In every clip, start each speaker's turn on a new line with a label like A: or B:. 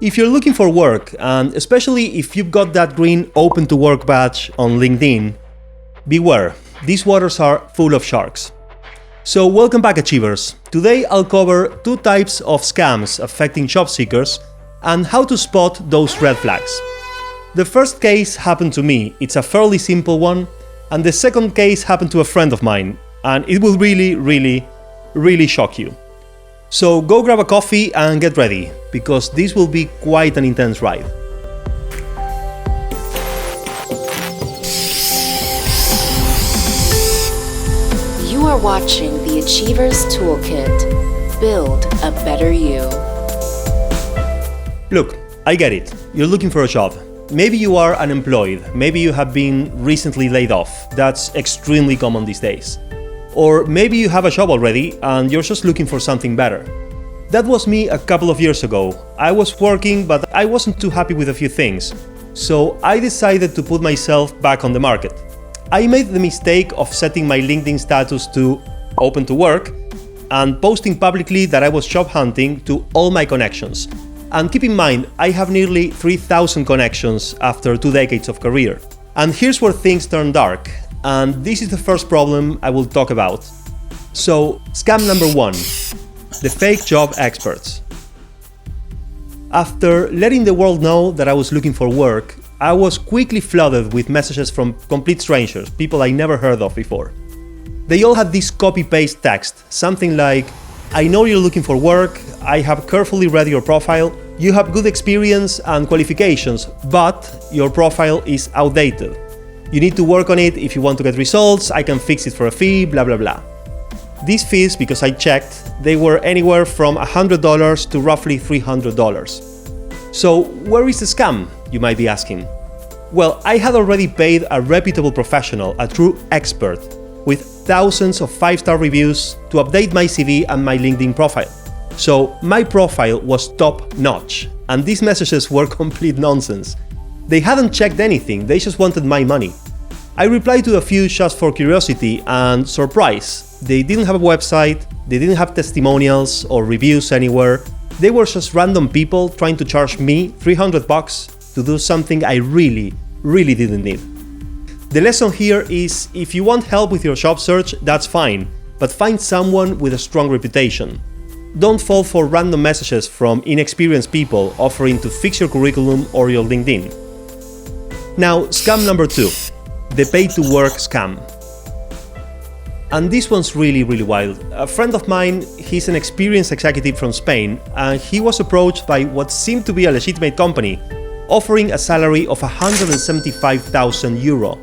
A: If you're looking for work, and especially if you've got that green Open to Work badge on LinkedIn, beware, these waters are full of sharks. So welcome back, Achievers. Today I'll cover two types of scams affecting job seekers and how to spot those red flags. The first case happened to me, it's a fairly simple one, and the second case happened to a friend of mine, and it will really shock you. So go grab a coffee and get ready, because this will be quite an intense ride.
B: You are watching the Achievers Toolkit. Build a better you.
A: Look, I get it. You're looking for a job. Maybe you are unemployed. Maybe you have been recently laid off. That's extremely common these days. Or maybe you have a job already and you're just looking for something better. That was me a couple of years ago. I was working, but I wasn't too happy with a few things. So I decided to put myself back on the market. I made the mistake of setting my LinkedIn status to Open to Work and posting publicly that I was job hunting to all my connections. And keep in mind, I have nearly 3,000 connections after 2 decades of career. And here's where things turn dark. And this is the first problem I will talk about. So, scam number 1, the fake job experts. After letting the world know that I was looking for work, I was quickly flooded with messages from complete strangers, people I never heard of before. They all had this copy-paste text, something like, I know you're looking for work, I have carefully read your profile, you have good experience and qualifications, but your profile is outdated. You need to work on it if you want to get results, I can fix it for a fee, blah blah blah. These fees, because I checked, they were anywhere from $100 to roughly $300. So where is the scam, you might be asking? Well, I had already paid a reputable professional, a true expert, with thousands of 5-star reviews to update my CV and my LinkedIn profile. So my profile was top-notch, and these messages were complete nonsense. They hadn't checked anything, they just wanted my money. I replied to a few just for curiosity, and surprise, they didn't have a website, they didn't have testimonials or reviews anywhere. They were just random people trying to charge me $300 to do something I really didn't need. The lesson here is, if you want help with your job search, that's fine, but find someone with a strong reputation. Don't fall for random messages from inexperienced people offering to fix your curriculum or your LinkedIn. Now, scam number 2, the pay-to-work scam. And this one's really wild. A friend of mine, he's an experienced executive from Spain, and he was approached by what seemed to be a legitimate company, offering a salary of €175,000,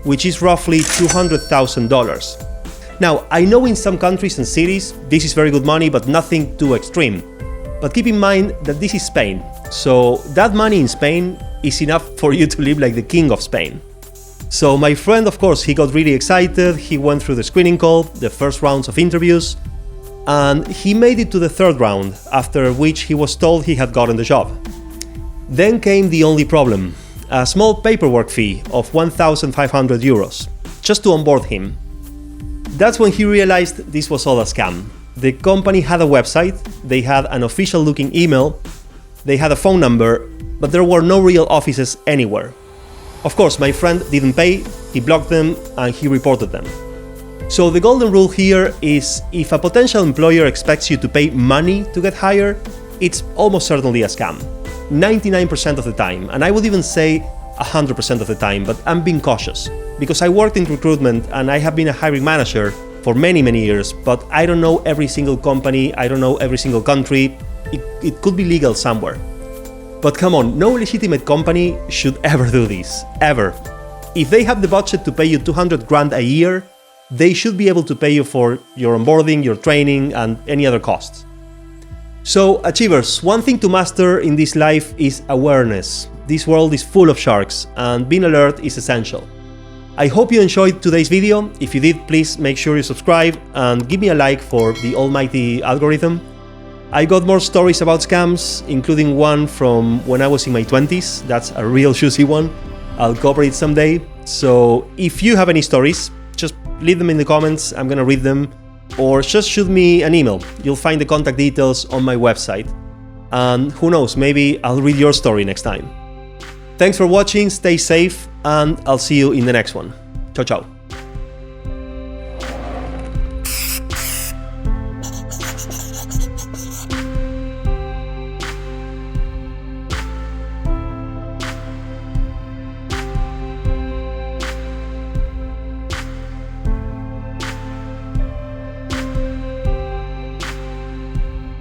A: which is roughly $200,000. Now, I know in some countries and cities, this is very good money, but nothing too extreme. But keep in mind that this is Spain, so that money in Spain is enough for you to live like the king of Spain. So my friend, of course, he got really excited, he went through the screening call, the first rounds of interviews, and he made it to the third round, after which he was told he had gotten the job. Then came the only problem, a small paperwork fee of €1,500, just to onboard him. That's when he realized this was all a scam. The company had a website, they had an official looking email, they had a phone number, but there were no real offices anywhere. Of course, my friend didn't pay, he blocked them, and he reported them. So the golden rule here is, if a potential employer expects you to pay money to get hired, it's almost certainly a scam. 99% of the time, and I would even say 100% of the time, but I'm being cautious. Because I worked in recruitment and I have been a hiring manager for many years, but I don't know every single company, I don't know every single country, it could be legal somewhere. But come on, no legitimate company should ever do this, ever. If they have the budget to pay you 200 grand a year, they should be able to pay you for your onboarding, your training, and any other costs. So, Achievers, one thing to master in this life is awareness. This world is full of sharks, and being alert is essential. I hope you enjoyed today's video. If you did, please make sure you subscribe and give me a like for the almighty algorithm. I got more stories about scams, including one from when I was in my 20s. That's a real juicy one. I'll cover it someday. So if you have any stories, just leave them in the comments, I'm gonna read them. Or just shoot me an email. You'll find the contact details on my website. And who knows, maybe I'll read your story next time. Thanks for watching, stay safe, and I'll see you in the next one. Ciao, ciao.